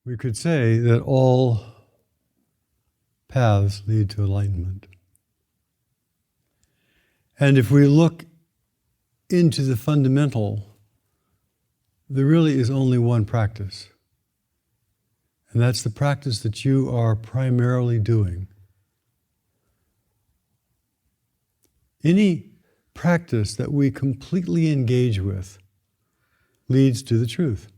We could say that all paths lead to enlightenment. And if we look into the fundamental, there really is only one practice. And that's the practice that you are primarily doing. Any practice that we completely engage with leads to the truth.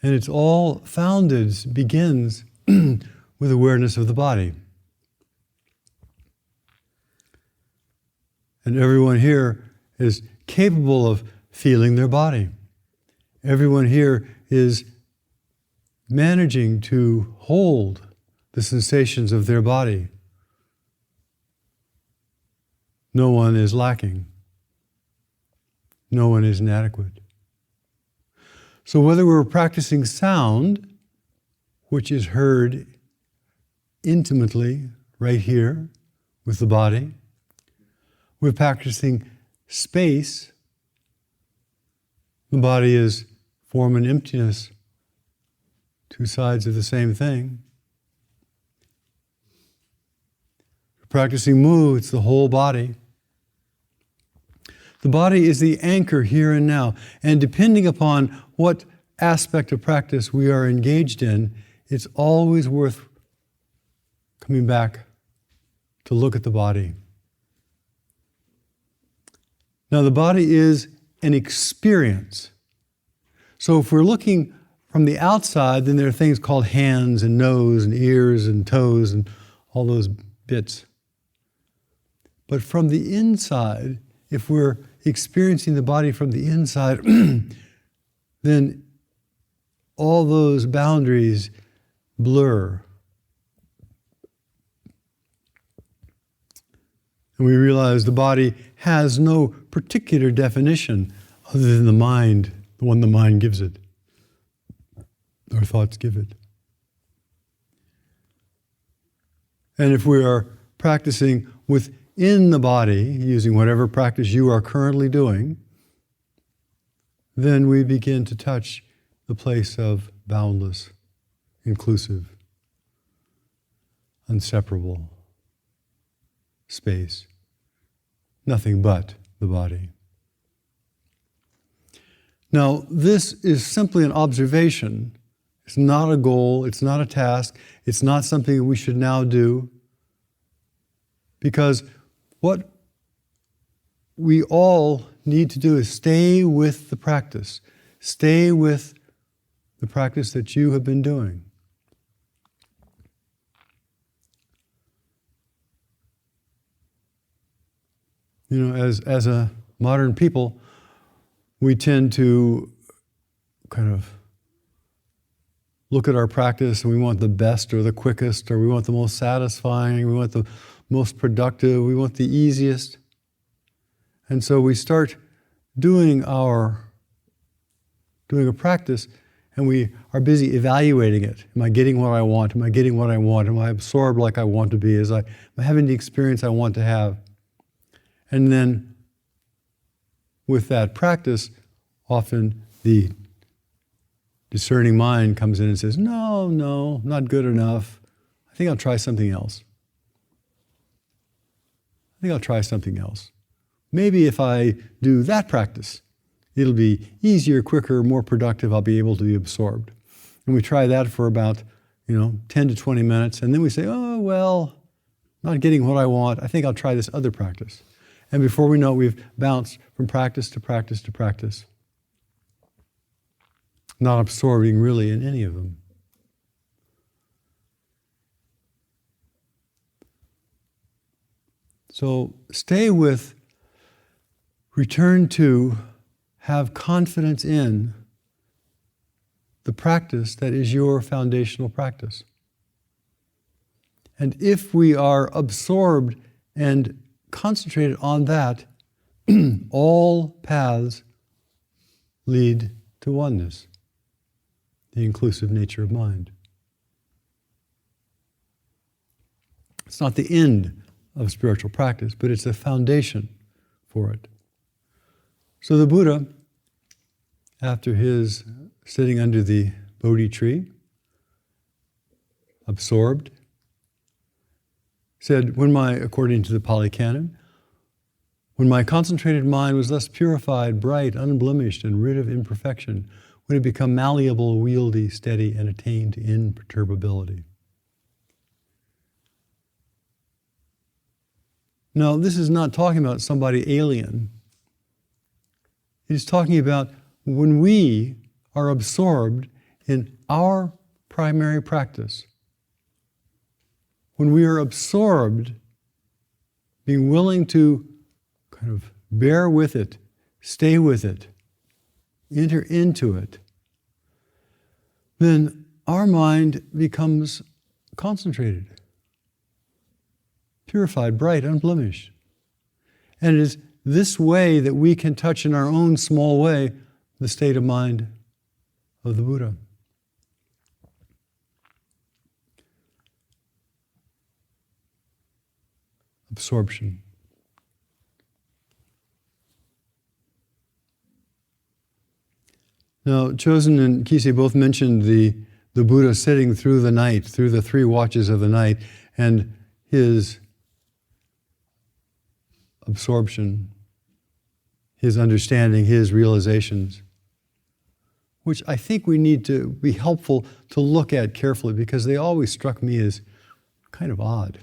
And it's all begins with awareness of the body. And everyone here is capable of feeling their body. Everyone here is managing to hold the sensations of their body. No one is lacking. No one is inadequate. So whether we're practicing sound, which is heard intimately right here with the body, we're practicing space. The body is form and emptiness, two sides of the same thing. We're practicing mu, it's the whole body. The body is the anchor here and now. And depending upon what aspect of practice we are engaged in, it's always worth coming back to look at the body. Now, the body is an experience. So if we're looking from the outside, then there are things called hands and nose and ears and toes and all those bits. But from the inside, if we're experiencing the body from the inside, then all those boundaries blur. And we realize the body has no particular definition other than the mind, the one the mind gives it. Our thoughts give it. And if we are practicing within the body, using whatever practice you are currently doing, then we begin to touch the place of boundless, inclusive, inseparable space. Nothing but the body. Now, this is simply an observation. It's not a goal, it's not a task, it's not something we should now do. Because what we all need to do is stay with the practice. Stay with the practice that you have been doing. You know, as a modern people, we tend to kind of look at our practice and we want the best or the quickest, or we want the most satisfying, we want the most productive, we want the easiest. And so we start doing a practice and we are busy evaluating it. Am I getting what I want? Am I getting what I want? Am I absorbed like I want to be? Am I having the experience I want to have? And then with that practice, often the discerning mind comes in and says, no, not good enough. I think I'll try something else. Maybe if I do that practice, it'll be easier, quicker, more productive. I'll be able to be absorbed. And we try that for about 10 to 20 minutes. And then we say, oh, well, not getting what I want. I think I'll try this other practice. And before we know it, we've bounced from practice to practice to practice, not absorbing really in any of them. So stay with, return to, have confidence in the practice that is your foundational practice. And if we are absorbed and concentrated on that, all paths lead to oneness, the inclusive nature of mind. It's not the end of spiritual practice, but it's a foundation for it. So the Buddha, after his sitting under the Bodhi tree, absorbed, said, according to the Pali Canon, when my concentrated mind was thus purified, bright, unblemished, and rid of imperfection, when it become malleable, wieldy, steady, and attained to imperturbability. Now, this is not talking about somebody alien. It's talking about when we are absorbed in our primary practice. When we are absorbed, being willing to kind of bear with it, stay with it, enter into it, then our mind becomes concentrated, purified, bright, unblemished. And it is this way that we can touch in our own small way the state of mind of the Buddha. Absorption. Now, Chosen and Kisei both mentioned the Buddha sitting through the night, through the 3 watches of the night, and his absorption, his understanding, his realizations, which I think we need to be helpful to look at carefully because they always struck me as kind of odd.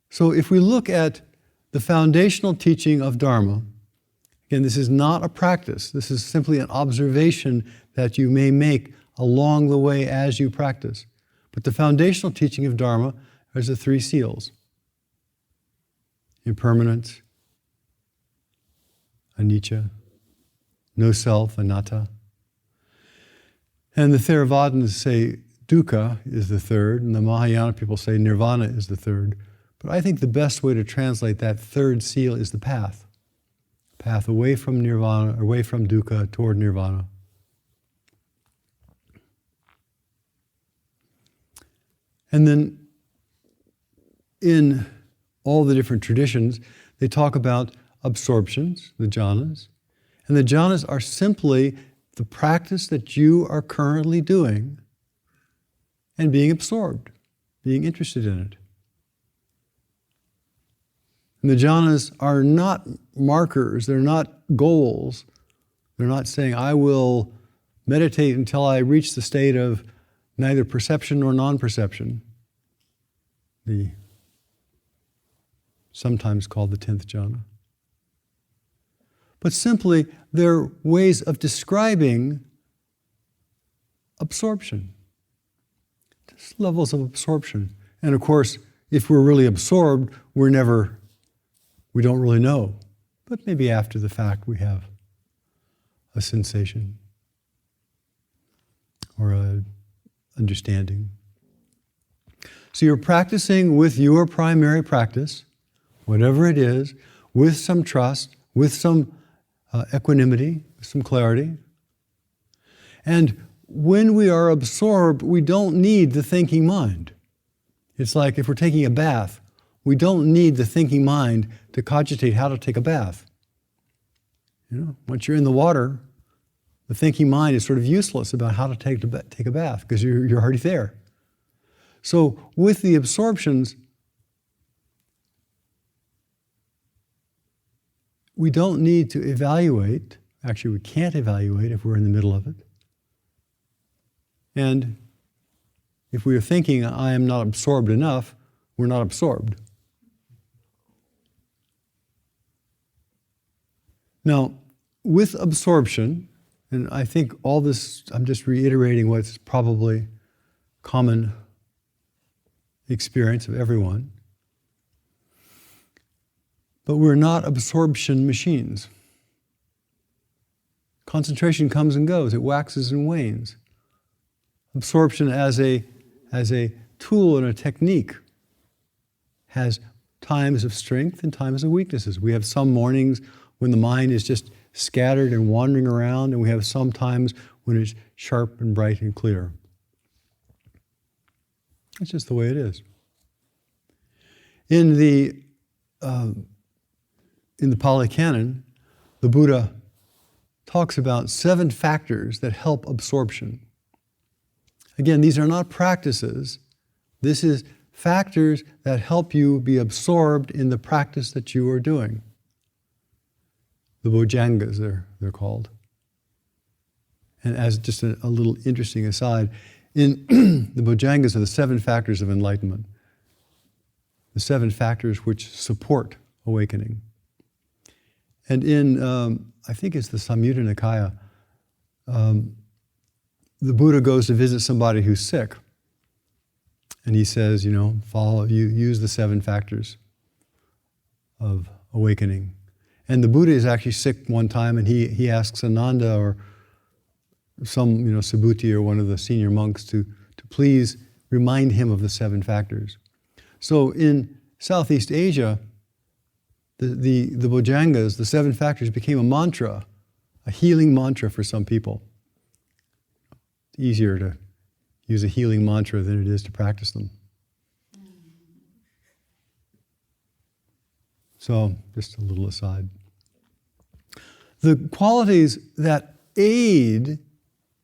So if we look at the foundational teaching of Dharma, again, this is not a practice. This is simply an observation that you may make along the way as you practice. But the foundational teaching of Dharma is the 3 seals: impermanence, anicca, no self, anatta. And the Theravadins say dukkha is the 3rd, and the Mahayana people say nirvana is the 3rd. But I think the best way to translate that 3rd seal is the path. Path away from nirvana, away from dukkha, toward nirvana. And then in all the different traditions, they talk about absorptions, the jhanas. And the jhanas are simply the practice that you are currently doing and being absorbed, being interested in it. And the jhanas are not markers, they're not goals. They're not saying, I will meditate until I reach the state of neither perception nor non-perception, the sometimes called the 10th jhana. But simply, they're ways of describing absorption. Just levels of absorption. And of course, if we're really absorbed, we don't really know. But maybe after the fact we have a sensation or an understanding. So you're practicing with your primary practice, whatever it is, with some trust, with some equanimity, some clarity. And when we are absorbed, we don't need the thinking mind. It's like if we're taking a bath, we don't need the thinking mind to cogitate how to take a bath. Once you're in the water, the thinking mind is sort of useless about how to take a bath because you're already there. So with the absorptions, we don't need to evaluate. Actually, we can't evaluate if we're in the middle of it. And if we are thinking, I am not absorbed enough, we're not absorbed. Now, with absorption, and I think all this, I'm just reiterating what's probably common experience of everyone, but we're not absorption machines. Concentration comes and goes, it waxes and wanes. Absorption as a tool and a technique has times of strength and times of weaknesses. We have some mornings when the mind is just scattered and wandering around, and we have some times when it's sharp and bright and clear. It's just the way it is. In the in the Pali Canon, the Buddha talks about 7 factors that help absorption. Again, these are not practices. This is factors that help you be absorbed in the practice that you are doing. The Bojjhangas, they're called. And as just a little interesting aside, in the Bojjhangas are the 7 factors of enlightenment, the 7 factors which support awakening. And in, I think it's the Samyutta Nikaya, the Buddha goes to visit somebody who's sick. And he says, use the 7 factors of awakening. And the Buddha is actually sick one time, and he asks Ananda or some, Subhuti or one of the senior monks to please remind him of the 7 factors. So in Southeast Asia, the Bojjhangas, the 7 factors, became a mantra, a healing mantra for some people. It's easier to use a healing mantra than it is to practice them. So, just a little aside. The qualities that aid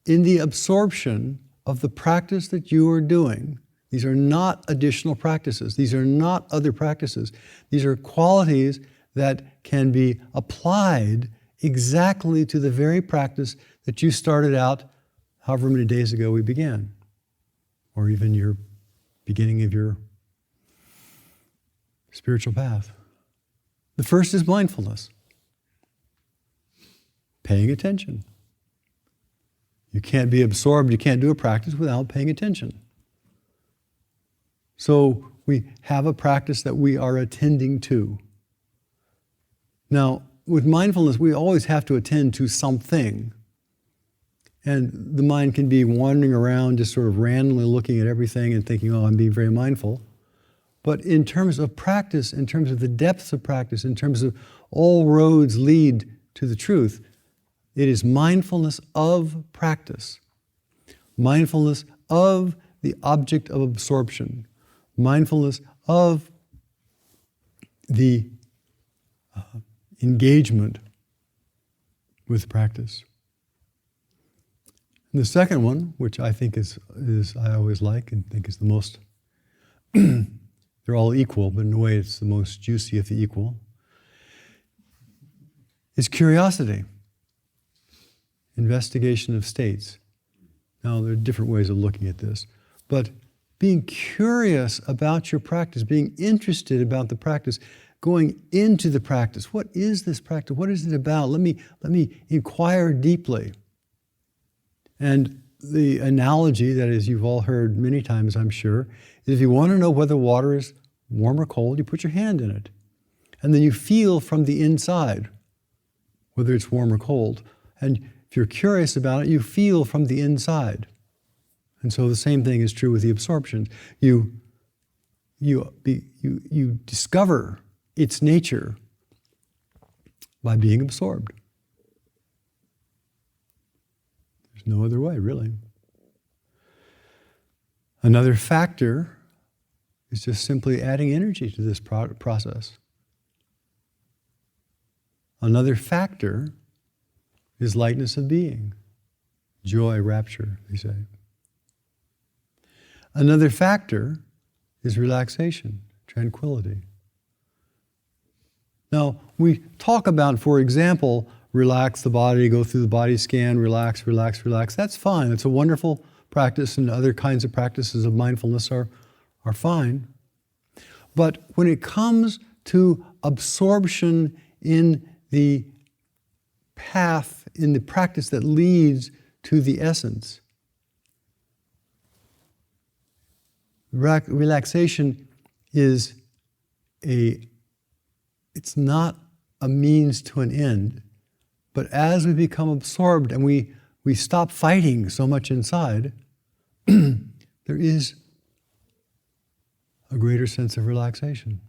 in the absorption of the practice that you are doing, these are not additional practices. These are not other practices. These are qualities that can be applied exactly to the very practice that you started out however many days ago we began, or even your beginning of your spiritual path. The first is mindfulness, paying attention. You can't be absorbed, you can't do a practice without paying attention. So we have a practice that we are attending to. Now, with mindfulness, we always have to attend to something. And the mind can be wandering around, just sort of randomly looking at everything and thinking, I'm being very mindful. But in terms of practice, in terms of the depths of practice, in terms of all roads lead to the truth, it is mindfulness of practice. Mindfulness of the object of absorption. Mindfulness of the engagement with practice. And the second one, which I think is I always like and think is the most, they're all equal, but in a way it's the most juicy of the equal, is curiosity. Investigation of states. Now, there are different ways of looking at this, but being curious about your practice, being interested about the practice, going into the practice. What is this practice? What is it about? Let me inquire deeply. And the analogy that is you've all heard many times, I'm sure, is if you want to know whether water is warm or cold, you put your hand in it. And then you feel from the inside whether it's warm or cold. And if you're curious about it, you feel from the inside. And so the same thing is true with the absorption. You discover its nature by being absorbed. There's no other way, really. Another factor is just simply adding energy to this process. Another factor is lightness of being, joy, rapture, they say. Another factor is relaxation, tranquility. Now, we talk about, for example, relax the body, go through the body scan, relax, relax, relax. That's fine. It's a wonderful practice, and other kinds of practices of mindfulness are fine. But when it comes to absorption in the path, in the practice that leads to the essence, relaxation is it's not a means to an end, but as we become absorbed and we stop fighting so much inside, there is a greater sense of relaxation.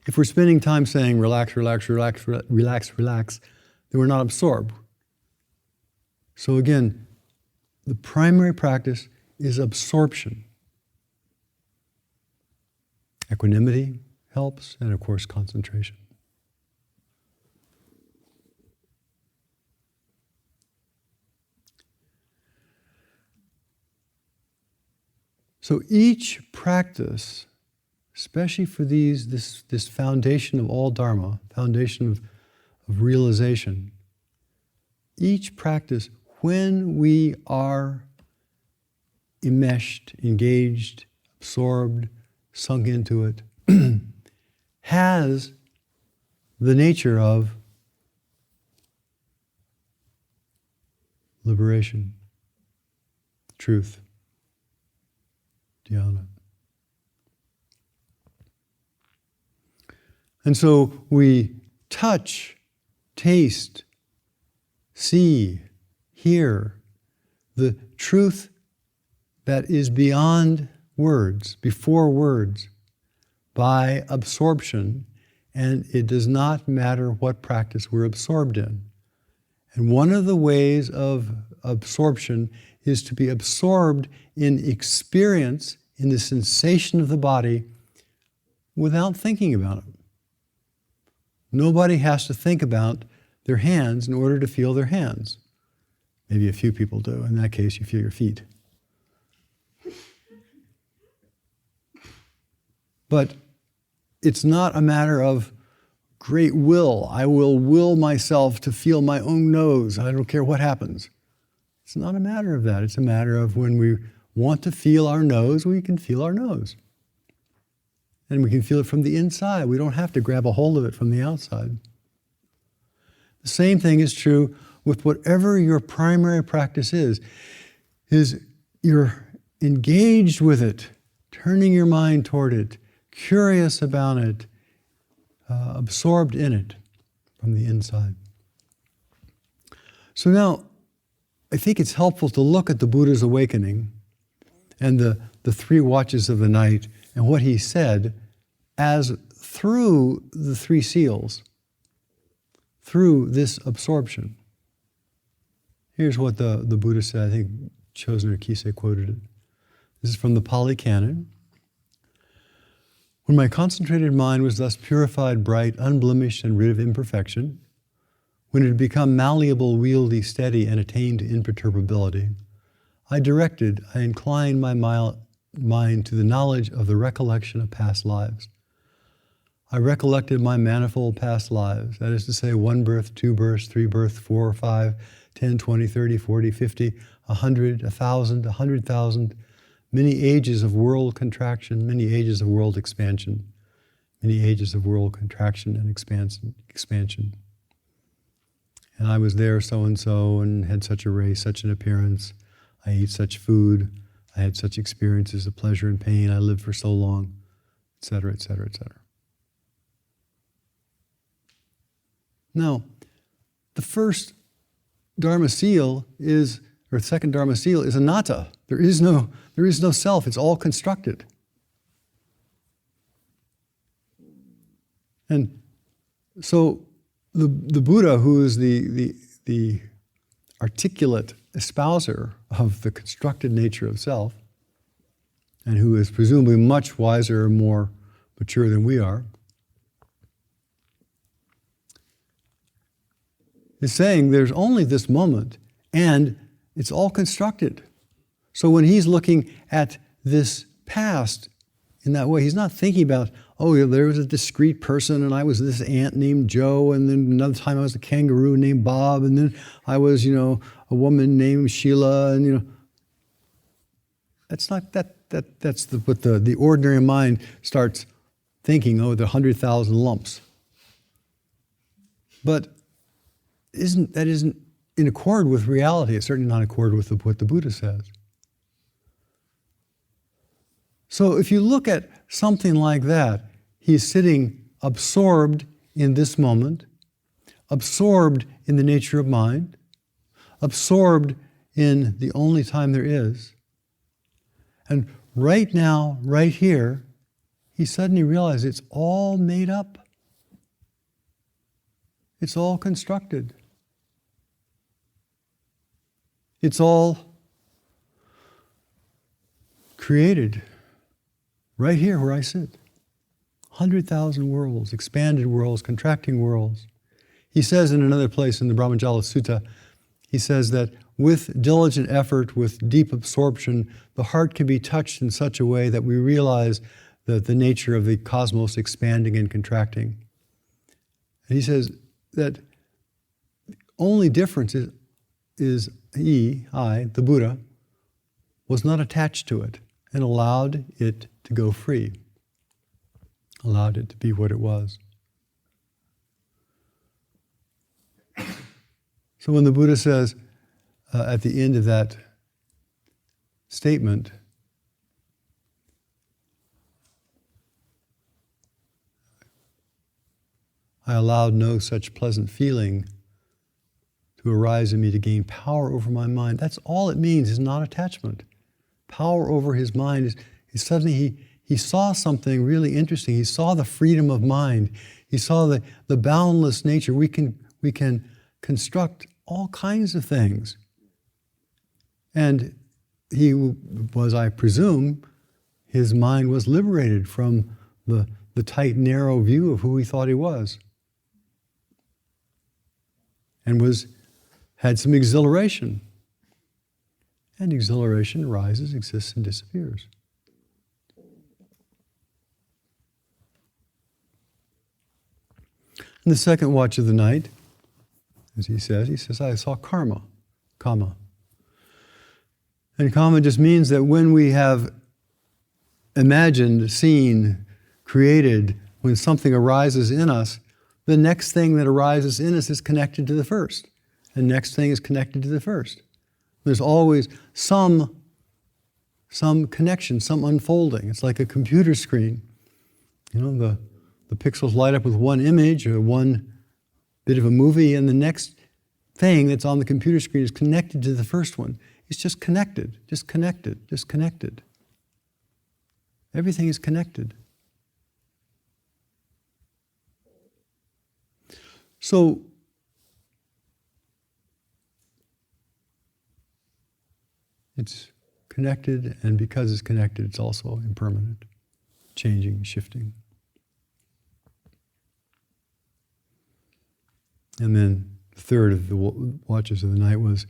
If we're spending time saying relax, relax, relax, relax, relax, then we're not absorbed. So again, the primary practice is absorption. Equanimity helps, and of course concentration. So each practice, especially for this foundation of all Dharma, foundation of realization, each practice, when we are enmeshed, engaged, absorbed, sunk into it, has the nature of liberation, truth, dhyana. And so we touch, taste, see, hear the truth that is beyond words, before words, by absorption, and it does not matter what practice we're absorbed in. And one of the ways of absorption is to be absorbed in experience, in the sensation of the body, without thinking about it. Nobody has to think about their hands in order to feel their hands. Maybe a few people do. In that case, you feel your feet. But it's not a matter of great will. I will myself to feel my own nose. I don't care what happens. It's not a matter of that. It's a matter of when we want to feel our nose, we can feel our nose. And we can feel it from the inside. We don't have to grab a hold of it from the outside. The same thing is true with whatever your primary practice is you're engaged with it, turning your mind toward it, curious about it, absorbed in it from the inside. So now, I think it's helpful to look at the Buddha's awakening and the 3 watches of the night and what he said as through the 3 seals, through this absorption. Here's what the Buddha said. I think Chosen Kise quoted it. This is from the Pali Canon. When my concentrated mind was thus purified, bright, unblemished, and rid of imperfection, when it had become malleable, wieldy, steady, and attained to imperturbability, I inclined my mind to the knowledge of the recollection of past lives. I recollected my manifold past lives, that is to say, 1 birth, 2 births, 3 births, 4, 5, 10, 20, 30, 40, 50, 100, 1,000, 100,000, many ages of world contraction, many ages of world expansion, many ages of world contraction and expansion. And I was there so-and-so and had such a race, such an appearance. I ate such food. I had such experiences of pleasure and pain. I lived for so long, etc., etc., etc. Now, the first Dharma seal second Dharma seal is anatta. There is no self. It's all constructed. And so the Buddha, who is the articulate espouser of the constructed nature of self, and who is presumably much wiser and more mature than we are, is saying there's only this moment, and it's all constructed. So when he's looking at this past in that way, he's not thinking about, oh, there was a discrete person, and I was this ant named Joe, and then another time I was a kangaroo named Bob, and then I was, a woman named Sheila, and that's not that's what the ordinary mind starts thinking. Oh, the 100,000 lumps. But isn't in accord with reality. It's certainly not in accord with what the Buddha says. So if you look at something like that, he's sitting absorbed in this moment, absorbed in the nature of mind, absorbed in the only time there is. And right now, right here, he suddenly realized it's all made up. It's all constructed. It's all created right here where I sit. 100,000 worlds, expanded worlds, contracting worlds. He says in another place in the Brahmajala Sutta, he says that with diligent effort, with deep absorption, the heart can be touched in such a way that we realize the nature of the cosmos expanding and contracting. And he says that the only difference is the Buddha, was not attached to it and allowed it to go free, allowed it to be what it was. So when the Buddha says at the end of that statement, I allowed no such pleasant feeling to arise in me to gain power over my mind. That's all it means, is not attachment. Power over his mind is suddenly he saw something really interesting. He saw the freedom of mind. He saw the boundless nature. We can construct all kinds of things. And he was, I presume, his mind was liberated from the tight, narrow view of who he thought he was. And had some exhilaration. And exhilaration rises, exists, and disappears. In the second watch of the night, as he says, I saw kama. And kama just means that when we have imagined, seen, created, when something arises in us, the next thing that arises in us is connected to the first. And the next thing is connected to the first. There's always some connection, some unfolding. It's like a computer screen. You know, the pixels light up with one image or one bit of a movie, and the next thing that's on the computer screen is connected to the first one. It's just connected, just connected, just connected. Everything is connected. So, it's connected, and because it's connected, it's also impermanent, changing, shifting. And then the third of the watches of the night was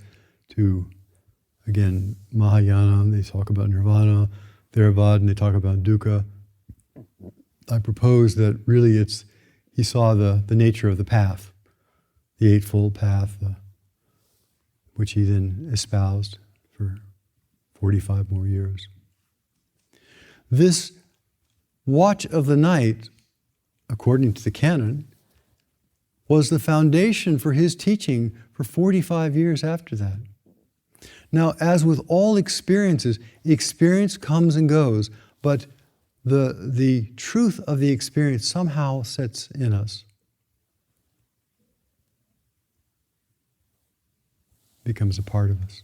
to, again, Mahayana, they talk about nirvana, Theravada, they talk about dukkha. I propose that really he saw the nature of the path, the Eightfold Path, which he then espoused for 45 more years. This watch of the night, according to the canon, was the foundation for his teaching for 45 years after that. Now, as with all experiences, experience comes and goes, but the truth of the experience somehow sets in us, becomes a part of us.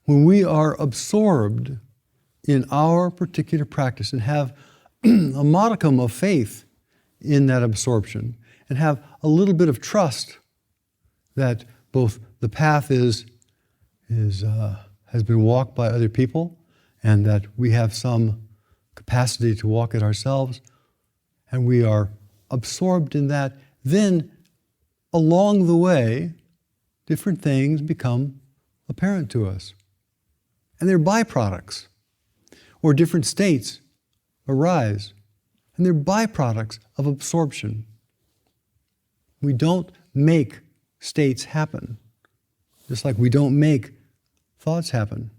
When we are absorbed in our particular practice and have a modicum of faith in that absorption and have a little bit of trust that both the path has been walked by other people and that we have some capacity to walk it ourselves, and we are absorbed in that, then along the way, different things become apparent to us. And they're byproducts. Or different states arise, and they're byproducts of absorption. We don't make states happen, just like we don't make thoughts happen.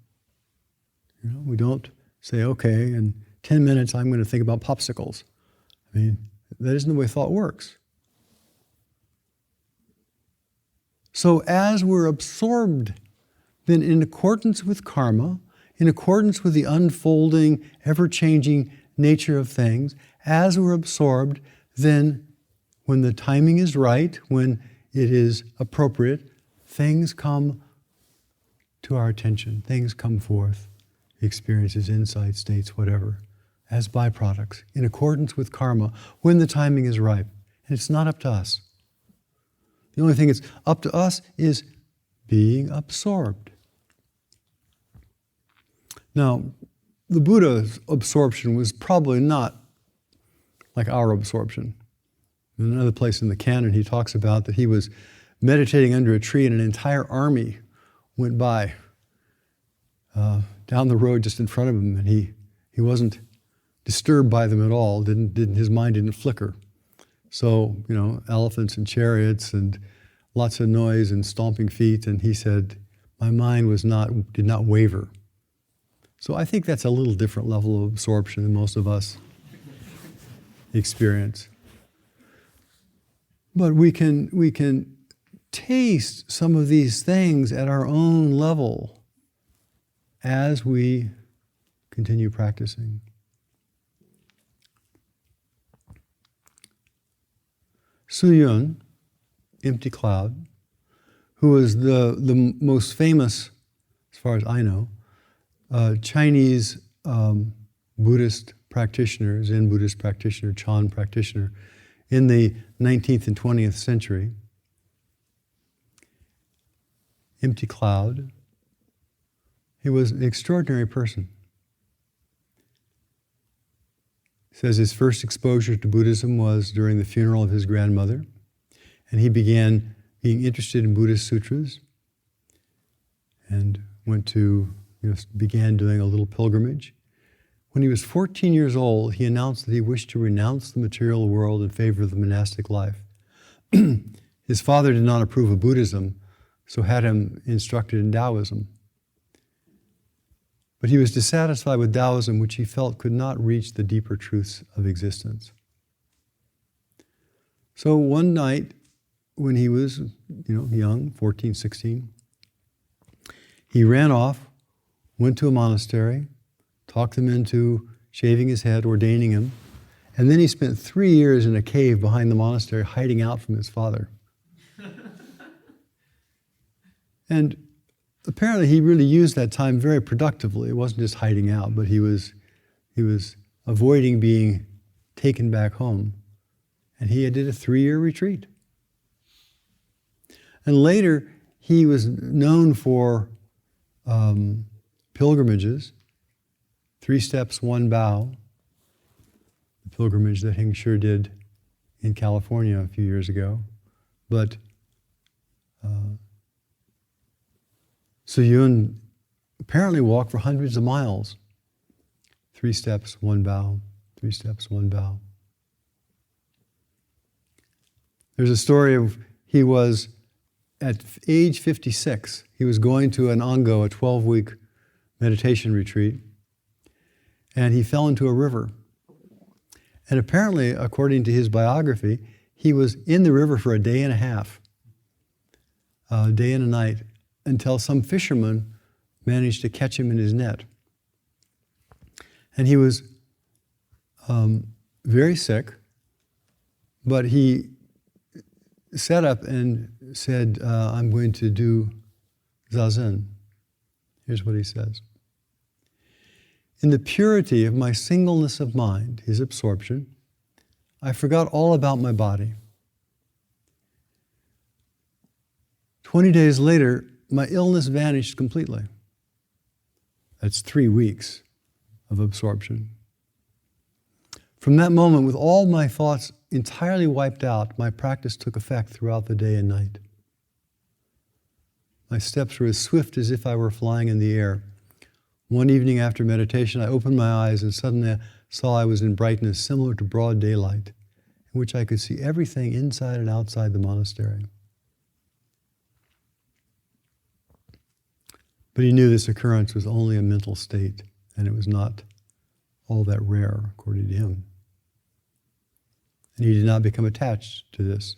You know, we don't say, okay, in 10 minutes I'm going to think about popsicles. I mean, that isn't the way thought works. So as we're absorbed, then in accordance with karma, in accordance with the unfolding, ever-changing nature of things, as we're absorbed, then when the timing is right, when it is appropriate, things come to our attention, things come forth, experiences, insights, states, whatever, as byproducts, in accordance with karma, when the timing is ripe. And it's not up to us. The only thing that's up to us is being absorbed. Now, the Buddha's absorption was probably not like our absorption. In another place in the canon, he talks about that he was meditating under a tree and an entire army went by down the road just in front of him, and he wasn't disturbed by them at all. His mind didn't flicker. So, elephants and chariots and lots of noise and stomping feet, and he said, my mind did not waver. So I think that's a little different level of absorption than most of us experience. But we can taste some of these things at our own level as we continue practicing. Suyun, empty cloud, who was the most famous, as far as I know, Chinese Buddhist practitioner, Zen Buddhist practitioner, Chan practitioner, in the 19th and 20th century. Empty cloud. He was an extraordinary person. He says his first exposure to Buddhism was during the funeral of his grandmother, and he began being interested in Buddhist sutras and began doing a little pilgrimage. When he was 14 years old, he announced that he wished to renounce the material world in favor of the monastic life. His father did not approve of Buddhism, so had him instructed in Taoism. But he was dissatisfied with Taoism, which he felt could not reach the deeper truths of existence. So one night, when he was, young, 14, 16, he ran off, went to a monastery, talked them into shaving his head, ordaining him, and then he spent 3 years in a cave behind the monastery, hiding out from his father. And apparently he really used that time very productively. It wasn't just hiding out, but he was avoiding being taken back home. And he did a 3-year retreat. And later, he was known for pilgrimages, 3 steps, 1 bow, the pilgrimage that Heng Sure did in California a few years ago. But Suyun apparently walked for hundreds of miles. 3 steps, 1 bow, 3 steps, 1 bow. There's a story of he was at age 56, he was going to an Ango, a 12-week meditation retreat, and he fell into a river. And apparently, according to his biography, he was in the river for a day and a half, a day and a night, until some fisherman managed to catch him in his net. And he was very sick, but he sat up and said, I'm going to do Zazen. Here's what he says. In the purity of my singleness of mind, his absorption, I forgot all about my body. 20 days later, my illness vanished completely. That's 3 weeks of absorption. From that moment, with all my thoughts entirely wiped out, my practice took effect throughout the day and night. My steps were as swift as if I were flying in the air. One evening after meditation, I opened my eyes and suddenly I saw I was in brightness similar to broad daylight, in which I could see everything inside and outside the monastery. But he knew this occurrence was only a mental state, and it was not all that rare, according to him. And he did not become attached to this,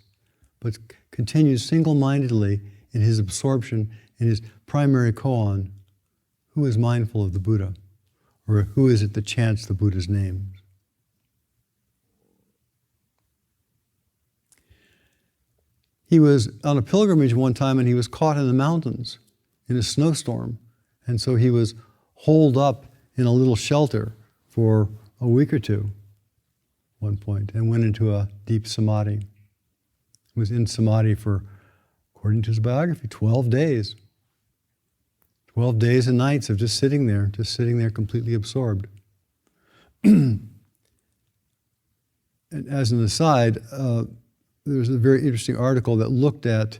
but continued single-mindedly in his absorption in his primary koan, who is mindful of the Buddha, or who is it that chants the Buddha's name. He was on a pilgrimage one time and he was caught in the mountains in a snowstorm. And so he was holed up in a little shelter for a week or two, one point, and went into a deep samadhi. He was in samadhi for, according to his biography, 12 days. 12 days and nights of just sitting there, completely absorbed. and as an aside, there's a very interesting article that looked at,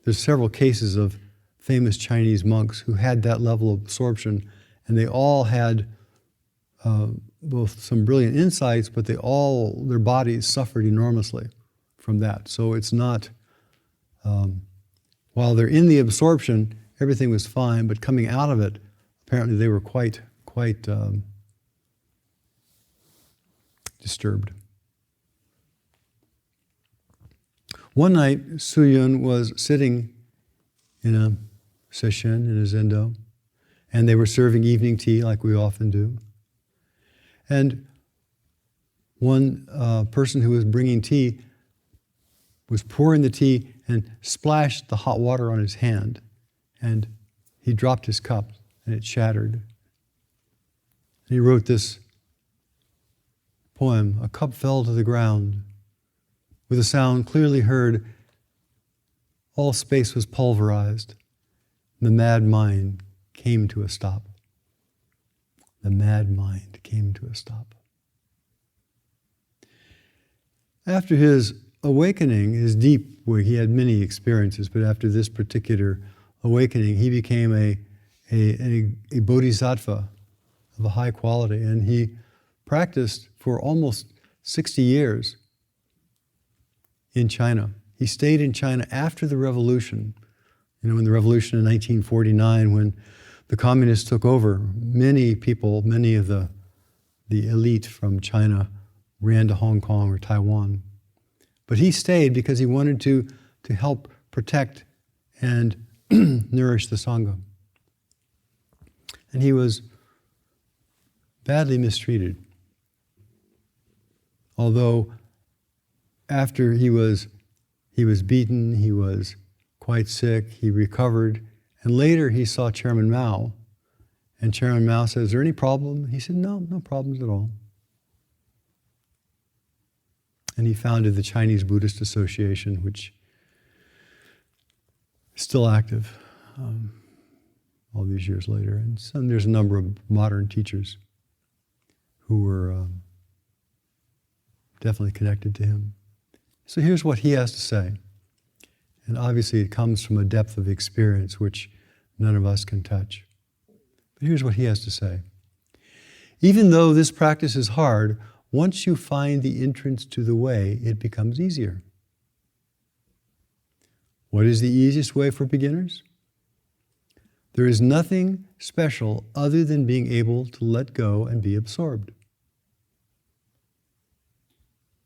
there's several cases of famous Chinese monks who had that level of absorption, and they all had both some brilliant insights, but their bodies suffered enormously from that. So it's not, while they're in the absorption, everything was fine, but coming out of it, apparently they were quite disturbed. One night, Su-yun was sitting in a sesshin, in a zendo, and they were serving evening tea like we often do. And one person who was bringing tea was pouring the tea and splashed the hot water on his hand, and he dropped his cup and it shattered. And he wrote this poem, "A cup fell to the ground. With a sound clearly heard, all space was pulverized. The mad mind came to a stop." The mad mind came to a stop. After his awakening, his deep, where he had many experiences, but after this particular awakening, he became a bodhisattva of a high quality, and he practiced for almost 60 years in China. He stayed in China after the revolution. In the revolution in 1949, when the communists took over, many people, many of the elite from China ran to Hong Kong or Taiwan. But he stayed because he wanted to help protect and nourish the Sangha. And he was badly mistreated. Although after he was beaten, he was quite sick, he recovered, and later he saw Chairman Mao, and Chairman Mao said, "Is there any problem?" He said, "No problems at all." And he founded the Chinese Buddhist Association, which is still active all these years later. And there's a number of modern teachers who were definitely connected to him. So here's what he has to say. And obviously it comes from a depth of experience which none of us can touch. But here's what he has to say. "Even though this practice is hard, once you find the entrance to the way, it becomes easier." What is the easiest way for beginners? There is nothing special other than being able to let go and be absorbed.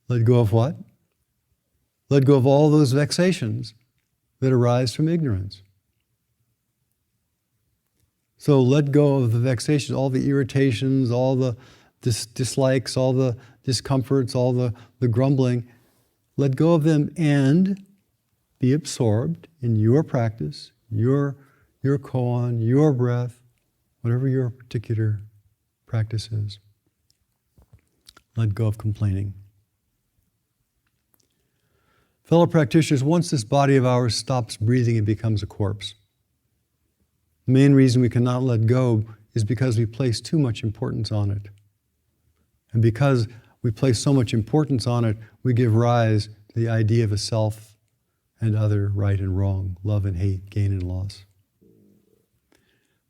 Let go of what? Let go of all those vexations that arise from ignorance. So let go of the vexations, all the irritations, all the dislikes, all the discomforts, all the grumbling. Let go of them and be absorbed in your practice, your koan, your breath, whatever your particular practice is. Let go of complaining. Fellow practitioners, once this body of ours stops breathing, it becomes a corpse. The main reason we cannot let go is because we place too much importance on it. And because we place so much importance on it, we give rise to the idea of a self and other, right and wrong, love and hate, gain and loss.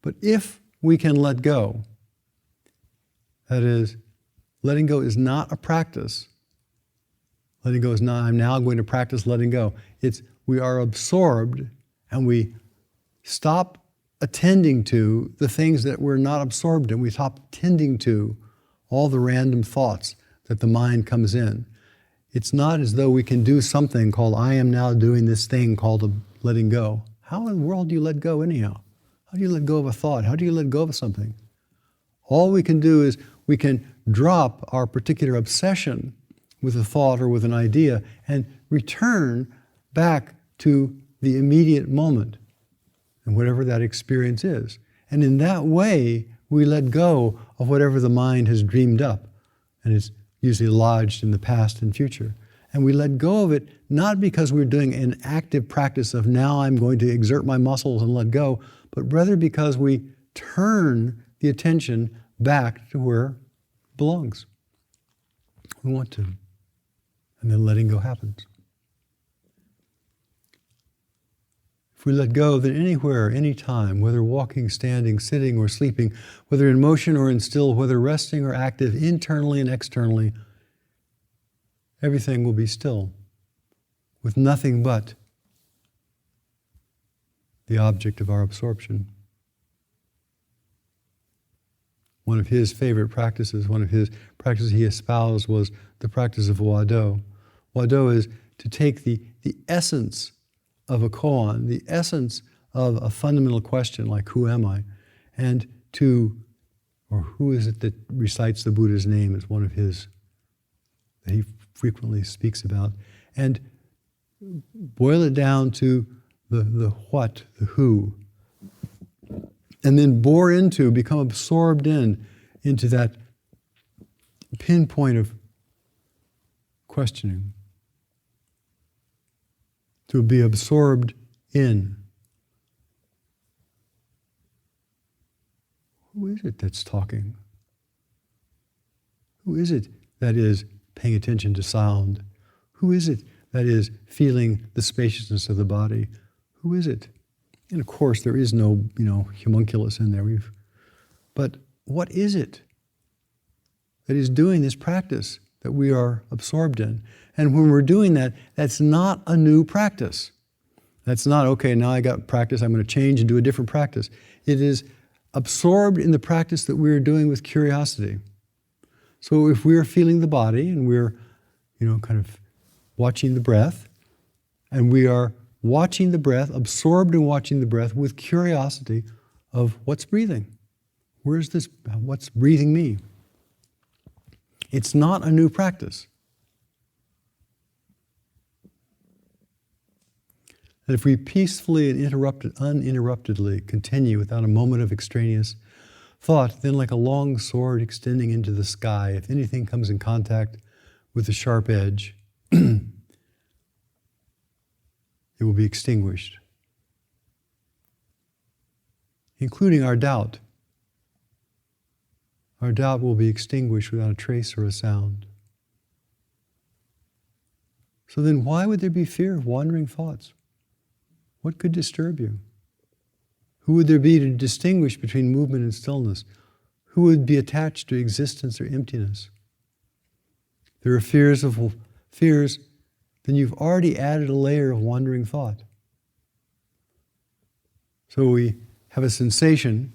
But if we can let go, that is, letting go is not a practice. Letting go is not, I'm now going to practice letting go. It's we are absorbed and we stop attending to the things that we're not absorbed in. We stop attending to all the random thoughts that the mind comes in. It's not as though we can do something called, I am now doing this thing called letting go. How in the world do you let go anyhow? How do you let go of a thought? How do you let go of something? All we can do is we can drop our particular obsession with a thought or with an idea and return back to the immediate moment and whatever that experience is. And in that way, we let go of whatever the mind has dreamed up and is usually lodged in the past and future. And we let go of it not because we're doing an active practice of now I'm going to exert my muscles and let go, but rather because we turn the attention back to where it belongs. We want to. And then letting go happens. If we let go, then anywhere, anytime, whether walking, standing, sitting, or sleeping, whether in motion or in still, whether resting or active, internally and externally, everything will be still, with nothing but the object of our absorption. One of his favorite practices, one of his practices he espoused was the practice of Wado. Wado is to take the essence of a koan, the essence of a fundamental question like who am I, and or who is it that recites the Buddha's name is one of his that he frequently speaks about, and boil it down to the what, the who, and then become absorbed into that pinpoint of questioning. To be absorbed in. Who is it that's talking? Who is it that is paying attention to sound? Who is it that is feeling the spaciousness of the body? Who is it? And of course, there is no, homunculus in there. But what is it that is doing this practice that we are absorbed in? And when we're doing that, that's not a new practice. That's not, okay, now I got practice, I'm going to change and do a different practice. It is absorbed in the practice that we're doing with curiosity. So if we're feeling the body and we're, kind of watching the breath, and we are watching the breath, absorbed in watching the breath with curiosity of what's breathing. Where's this, what's breathing me? It's not a new practice. That if we peacefully and uninterruptedly continue without a moment of extraneous thought, then like a long sword extending into the sky, if anything comes in contact with the sharp edge, it will be extinguished, including our doubt. Our doubt will be extinguished without a trace or a sound. So then why would there be fear of wandering thoughts? What could disturb you? Who would there be to distinguish between movement and stillness? Who would be attached to existence or emptiness? There are fears, then you've already added a layer of wandering thought. So we have a sensation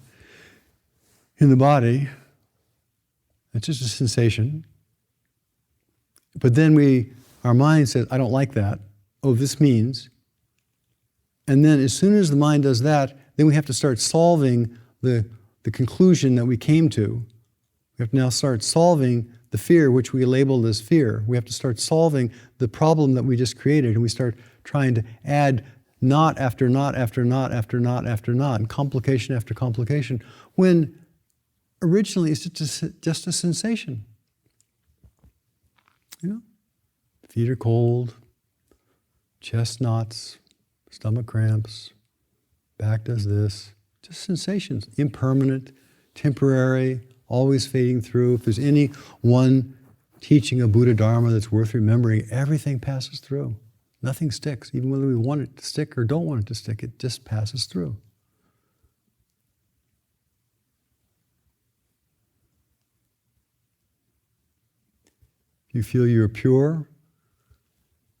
in the body. It's just a sensation. But then our mind says, I don't like that. Oh, this means. And then as soon as the mind does that, then we have to start solving the conclusion that we came to. We have to now start solving the fear, which we labeled as fear. We have to start solving the problem that we just created, and we start trying to add knot after knot after knot after knot after knot, and complication after complication, when originally it's just a sensation. Feet are cold, chest knots, stomach cramps, back does this. Just sensations, impermanent, temporary, always fading through. If there's any one teaching of Buddha Dharma that's worth remembering, everything passes through. Nothing sticks, even whether we want it to stick or don't want it to stick, it just passes through. If you feel you're pure,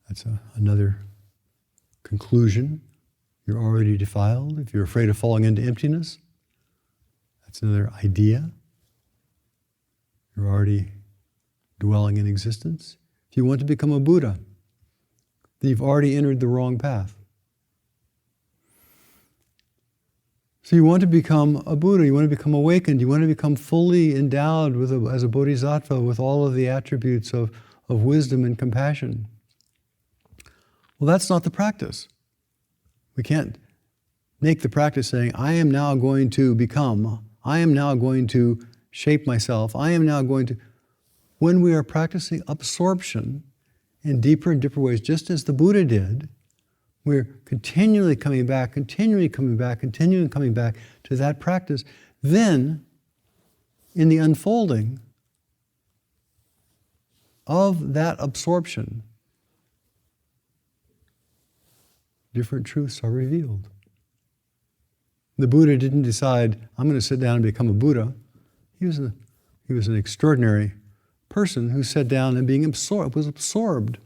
that's another conclusion. You're already defiled. If you're afraid of falling into emptiness, that's another idea. You're already dwelling in existence. If you want to become a Buddha, then you've already entered the wrong path. So you want to become a Buddha, you want to become awakened, you want to become fully endowed as a bodhisattva with all of the attributes of wisdom and compassion. Well, that's not the practice. We can't make the practice saying, I am now going to become, I am now going to shape myself, I am now going to... When we are practicing absorption in deeper and deeper ways, just as the Buddha did, we're continually coming back to that practice. Then, in the unfolding of that absorption, different truths are revealed. The Buddha didn't decide, I'm going to sit down and become a Buddha. He was an extraordinary person who sat down and was absorbed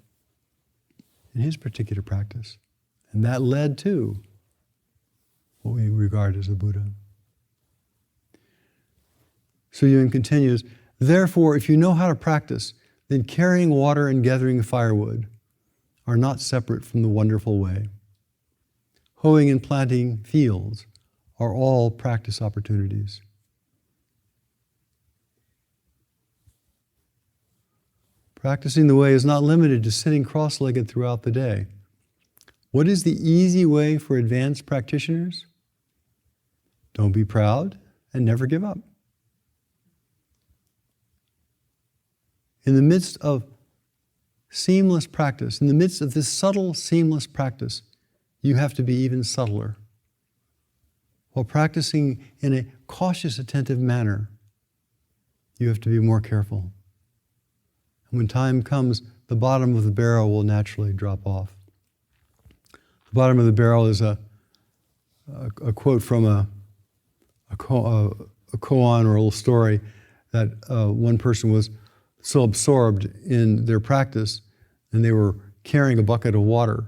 in his particular practice. And that led to what we regard as the Buddha. So Yun continues, therefore, if you know how to practice, then carrying water and gathering firewood are not separate from the wonderful way. Hoeing and planting fields are all practice opportunities. Practicing the way is not limited to sitting cross-legged throughout the day. What is the easy way for advanced practitioners? Don't be proud and never give up. In the midst of seamless practice, in the midst of this subtle, seamless practice, you have to be even subtler. While practicing in a cautious, attentive manner, you have to be more careful. And when time comes, the bottom of the barrel will naturally drop off. The bottom of the barrel is a quote from a koan or a little story that one person was so absorbed in their practice, and they were carrying a bucket of water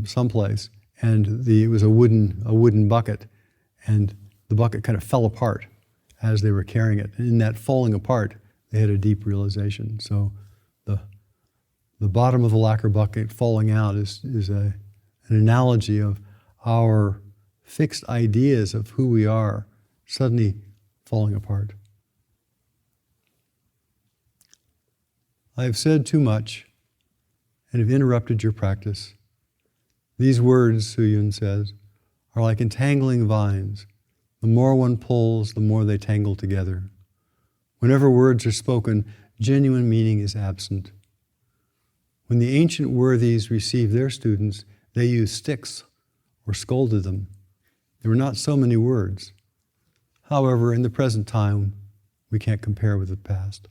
someplace, and it was a wooden bucket, and the bucket kind of fell apart as they were carrying it. And in that falling apart, they had a deep realization. So the bottom of the lacquer bucket falling out is an analogy of our fixed ideas of who we are suddenly falling apart. I have said too much and have interrupted your practice. These words, Su Yun says, are like entangling vines. The more one pulls, the more they tangle together. Whenever words are spoken, genuine meaning is absent. When the ancient worthies received their students, they used sticks or scolded them. There were not so many words. However, in the present time, we can't compare with the past.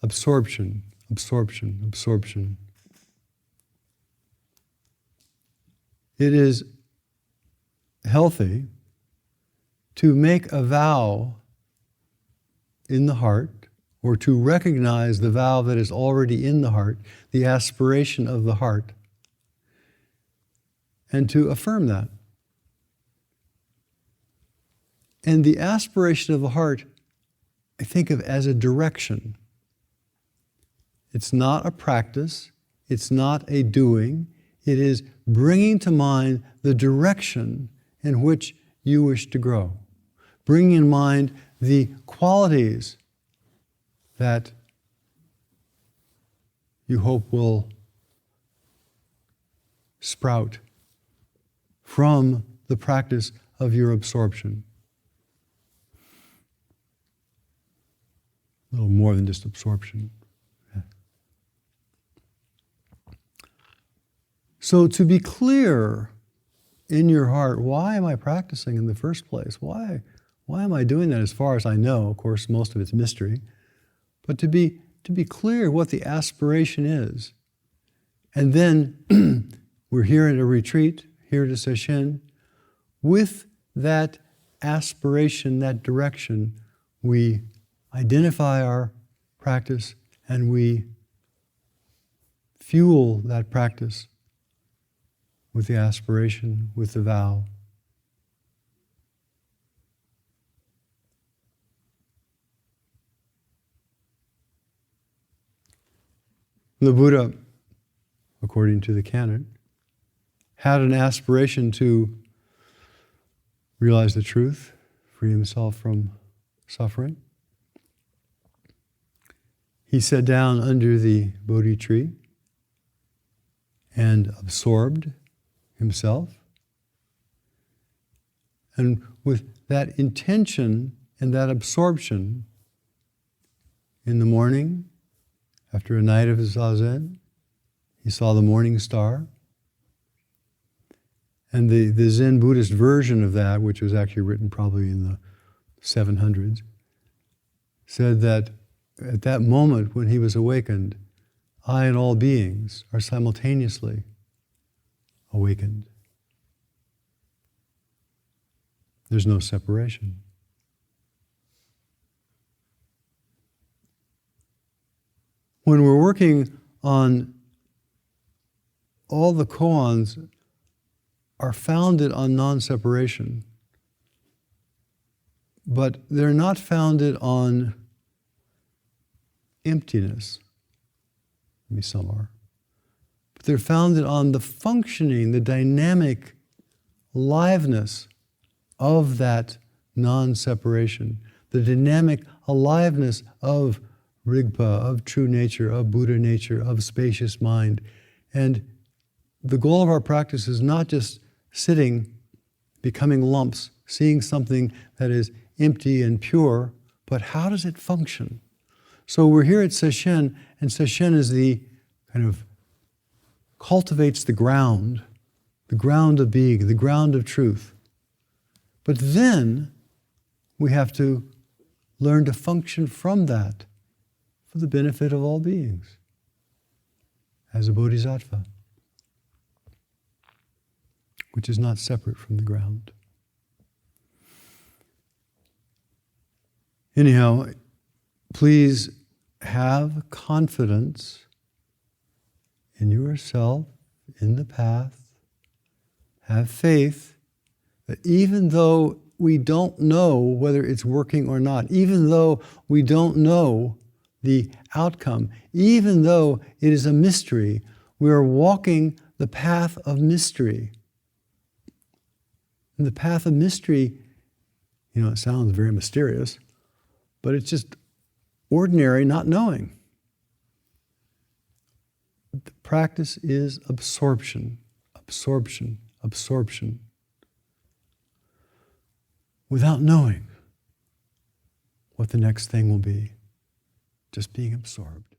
Absorption, absorption, absorption. It is healthy to make a vow in the heart, or to recognize the vow that is already in the heart, the aspiration of the heart, and to affirm that. And the aspiration of the heart, I think of as a direction. It's not a practice, it's not a doing, it is bringing to mind the direction in which you wish to grow. Bringing in mind the qualities that you hope will sprout from the practice of your absorption. A little more than just absorption. So to be clear in your heart, why am I practicing in the first place? Why am I doing that as far as I know? Of course, most of it's mystery. But to be clear what the aspiration is. And then we're here at a retreat, here at a sesshin. With that aspiration, that direction, we identify our practice and we fuel that practice with the aspiration, with the vow. The Buddha, according to the canon, had an aspiration to realize the truth, free himself from suffering. He sat down under the Bodhi tree and absorbed himself. And with that intention and that absorption, in the morning, after a night of zazen, he saw the morning star. And the Zen Buddhist version of that, which was actually written probably in the 700s, said that at that moment when he was awakened, I and all beings are simultaneously awakened. There's no separation. When we're working on all the koans are founded on non-separation, but they're not founded on emptiness. Maybe some are. But they're founded on the functioning, the dynamic aliveness of that non-separation, the dynamic aliveness of Rigpa, of true nature, of Buddha nature, of spacious mind. And the goal of our practice is not just sitting, becoming lumps, seeing something that is empty and pure, but how does it function? So we're here at Sesshin, and Sesshin is the kind of cultivates the ground of being, the ground of truth. But then we have to learn to function from that for the benefit of all beings as a bodhisattva, which is not separate from the ground. Anyhow, please have confidence in yourself, in the path. Have faith that even though we don't know whether it's working or not, even though we don't know the outcome, even though it is a mystery, we are walking the path of mystery. And the path of mystery, it sounds very mysterious, but it's just ordinary not knowing. The practice is absorption, absorption, absorption, without knowing what the next thing will be, just being absorbed.